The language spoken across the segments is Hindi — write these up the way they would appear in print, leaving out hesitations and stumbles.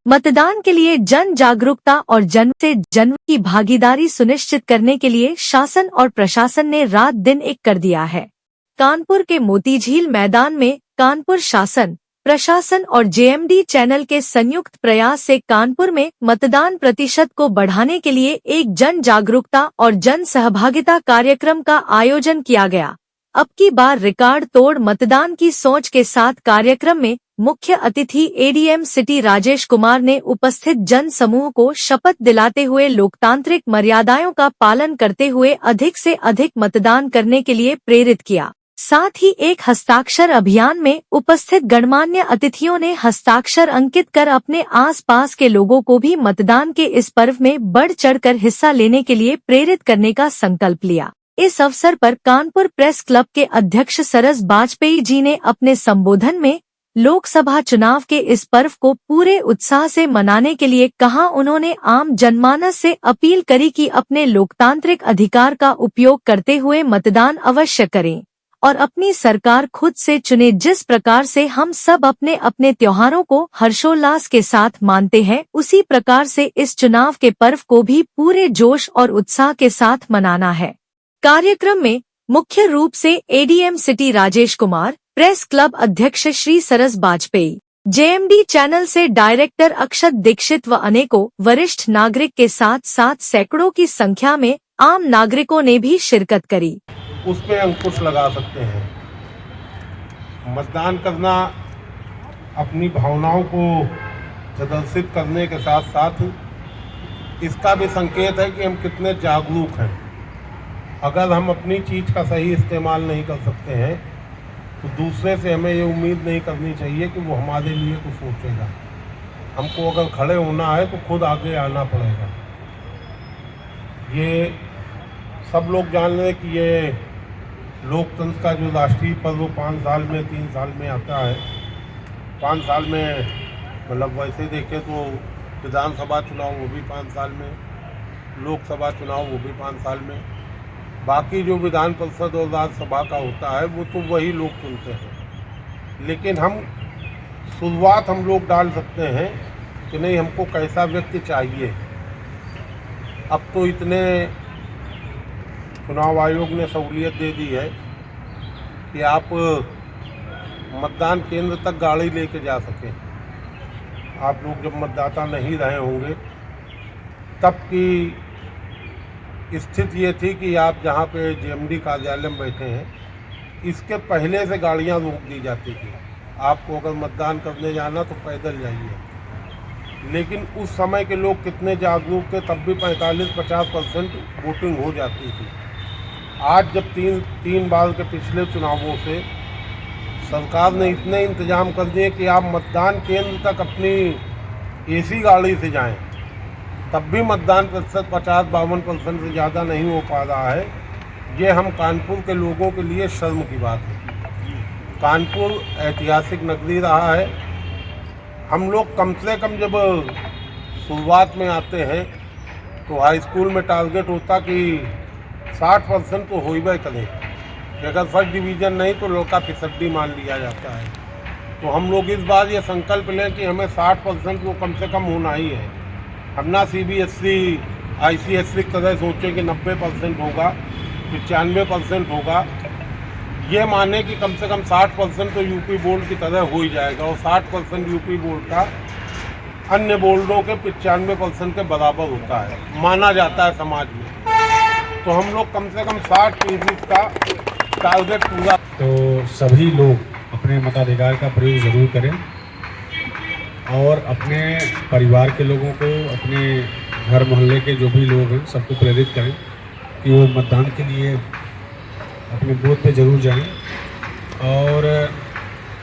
मतदान के लिए जन जागरूकता और जन से जन की भागीदारी सुनिश्चित करने के लिए शासन और प्रशासन ने रात दिन एक कर दिया है। कानपुर के मोतीझील मैदान में कानपुर शासन, प्रशासन और जेएमडी चैनल के संयुक्त प्रयास से कानपुर में मतदान प्रतिशत को बढ़ाने के लिए एक जन जागरूकता और जन सहभागिता कार्यक्रम का आयोजन किया गया। अब की बार रिकॉर्ड तोड़ मतदान की सोच के साथ कार्यक्रम में मुख्य अतिथि एडीएम सिटी राजेश कुमार ने उपस्थित जन समूह को शपथ दिलाते हुए लोकतांत्रिक मर्यादाओं का पालन करते हुए अधिक से अधिक मतदान करने के लिए प्रेरित किया। साथ ही एक हस्ताक्षर अभियान में उपस्थित गणमान्य अतिथियों ने हस्ताक्षर अंकित कर अपने आसपास के लोगों को भी मतदान के इस पर्व में बढ़ चढ़कर हिस्सा लेने के लिए प्रेरित करने का संकल्प लिया। इस अवसर पर कानपुर प्रेस क्लब के अध्यक्ष सरस बाजपेयी जी ने अपने संबोधन में लोकसभा चुनाव के इस पर्व को पूरे उत्साह से मनाने के लिए कहा। उन्होंने आम जनमानस से अपील करी कि अपने लोकतांत्रिक अधिकार का उपयोग करते हुए मतदान अवश्य करें और अपनी सरकार खुद से चुने। जिस प्रकार से हम सब अपने अपने त्योहारों को हर्षोल्लास के साथ मानते हैं, उसी प्रकार से इस चुनाव के पर्व को भी पूरे जोश और उत्साह के साथ मनाना है। कार्यक्रम में मुख्य रूप से ADM city Rajesh Kumar, press club अध्यक्ष श्री सरस बाजपेयी, जेएमडी चैनल से डायरेक्टर अक्षत दीक्षित व अनेकों वरिष्ठ नागरिक के साथ साथ सैकड़ों की संख्या में आम नागरिकों ने भी शिरकत करी। उसमें अंकुश लगा सकते हैं। मतदान करना अपनी भावनाओं को प्रदर्शित करने के साथ साथ इसका भी संकेत है कि हम कितने जागरूक हैं। अगर हम अपनी चीज़ का सही इस्तेमाल नहीं कर सकते हैं तो दूसरे से हमें ये उम्मीद नहीं करनी चाहिए कि वो हमारे लिए कुछ सोचेगा। हमको अगर खड़े होना है तो खुद आगे आना पड़ेगा। ये सब लोग जान लें कि ये लोकतंत्र का जो राष्ट्रीय पर्व 5 साल में 3 साल में आता है। 5 साल में मतलब वैसे देखें तो विधानसभा चुनाव वो भी 5 साल में, लोकसभा चुनाव वो भी 5 साल में, बाकी जो विधान परिषद और राज्यसभा का होता है वो तो वही लोग चुनते हैं। लेकिन हम शुरुआत हम लोग डाल सकते हैं कि नहीं, हमको कैसा व्यक्ति चाहिए। अब तो इतने चुनाव आयोग ने सहूलियत दे दी है कि आप मतदान केंद्र तक गाड़ी लेके जा सकें। आप लोग जब मतदाता नहीं रहे होंगे तब की स्थिति ये थी कि आप जहाँ पे जेएमडी कार्यालय में बैठे हैं इसके पहले से गाड़ियाँ रोक दी जाती थी। आपको अगर मतदान करने जाना तो पैदल जाइए। लेकिन उस समय के लोग कितने जागरूक थे, तब भी 45-50% वोटिंग हो जाती थी। आज जब तीन बार के पिछले चुनावों से सरकार ने इतने इंतजाम कर दिए कि आप मतदान केंद्र तक अपनी एसी गाड़ी से जाएं, तब भी मतदान प्रतिशत 50-52% से ज़्यादा नहीं हो पा रहा है। ये हम कानपुर के लोगों के लिए शर्म की बात है। कानपुर ऐतिहासिक नगरी रहा है। हम लोग कम से कम जब शुरुआत में आते हैं तो हाई स्कूल में टारगेट होता कि 60% तो हो ही करें। अगर फर्स्ट डिवीज़न नहीं तो लड़का फिसड्डी मान लिया जाता है। तो हम लोग इस बार ये संकल्प लें कि हमें 60% वो कम से कम होना ही है। हम ना सीबीएसई आईसीएसई की तरह सोचें कि 90% होगा, 95% होगा। ये माने कि कम से कम 60% तो यूपी बोर्ड की तरह हो ही जाएगा और 60% यूपी बोर्ड का अन्य बोर्डों के 95% के बराबर होता है, माना जाता है समाज में। तो हम लोग कम से कम 60% का टारगेट पूरा। तो सभी लोग अपने मताधिकार का प्रयोग ज़रूर करें और अपने परिवार के लोगों को, अपने घर मोहल्ले के जो भी लोग हैं सबको प्रेरित करें कि वो मतदान के लिए अपने बूथ पे ज़रूर जाएं। और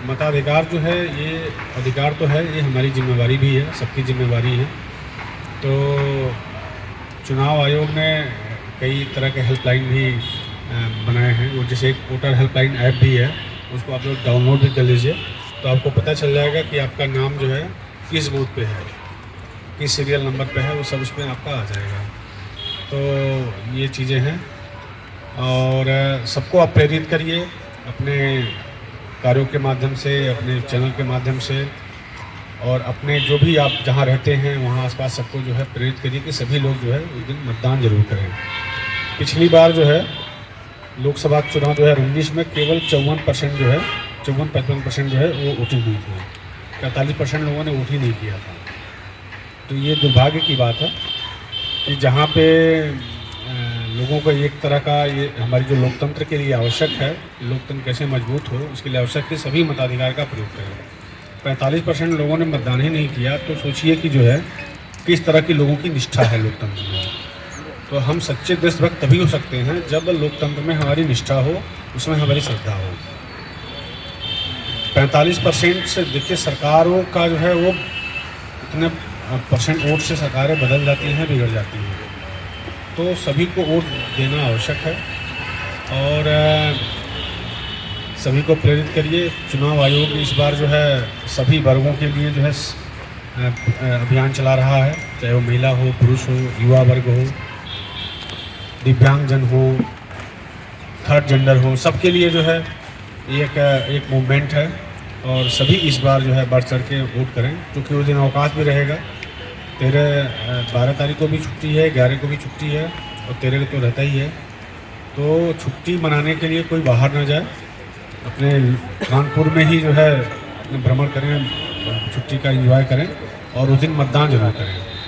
मताधिकार जो है, ये अधिकार तो है, ये हमारी जिम्मेवारी भी है, सबकी जिम्मेवारी है। तो चुनाव आयोग ने कई तरह के हेल्पलाइन भी बनाए हैं। वो जैसे एक वोटर हेल्पलाइन ऐप भी है, उसको आप लोग डाउनलोड भी कर लीजिए तो आपको पता चल जाएगा कि आपका नाम जो है किस बूथ पे है, किस सीरियल नंबर पे है, वो सब उसमें आपका आ जाएगा। तो ये चीज़ें हैं और सबको आप प्रेरित करिए अपने कार्यों के माध्यम से, अपने चैनल के माध्यम से। और अपने जो भी आप जहाँ रहते हैं वहाँ आसपास सबको जो है प्रेरित करिए कि सभी लोग जो है उस दिन मतदान जरूर करें। पिछली बार जो है लोकसभा चुनाव 2019 में केवल 54% जो है 54-55% जो है वो वोटिंग हुई थी, 45% लोगों ने वोट ही नहीं किया था। तो ये दुर्भाग्य की बात है कि जहाँ पे लोगों को एक तरह का ये हमारी जो लोकतंत्र के लिए आवश्यक है, लोकतंत्र कैसे मजबूत हो उसके लिए आवश्यक है सभी मताधिकार का प्रयोग करें। 45% लोगों ने मतदान ही नहीं किया, तो सोचिए कि जो है किस तरह की लोगों की निष्ठा है लोकतंत्र में। तो हम सच्चे देशभक्त तभी हो सकते हैं जब लोकतंत्र में हमारी निष्ठा हो, उसमें हमारी श्रद्धा हो। 45% से देखिए सरकारों का जो है वो इतने परसेंट वोट से सरकारें बदल जाती हैं, बिगड़ जाती हैं। तो सभी को वोट देना आवश्यक है और सभी को प्रेरित करिए। चुनाव आयोग इस बार जो है सभी वर्गों के लिए जो है अभियान चला रहा है, चाहे वो महिला हो, पुरुष हो, युवा वर्ग हो, दिव्यांगजन हो, थर्ड जेंडर हो, सबके लिए जो है एक मूवमेंट है और सभी इस बार जो है बढ़ चढ़ के वोट करें, क्योंकि उस दिन अवकाश भी रहेगा। 12 तारीख को भी छुट्टी है, 11 को भी छुट्टी है और 13 को तो रहता ही है। तो छुट्टी मनाने के लिए कोई बाहर ना जाए, अपने कानपुर में ही जो है अपने भ्रमण करें, छुट्टी का एंजॉय करें और उस दिन मतदान जरूर करें।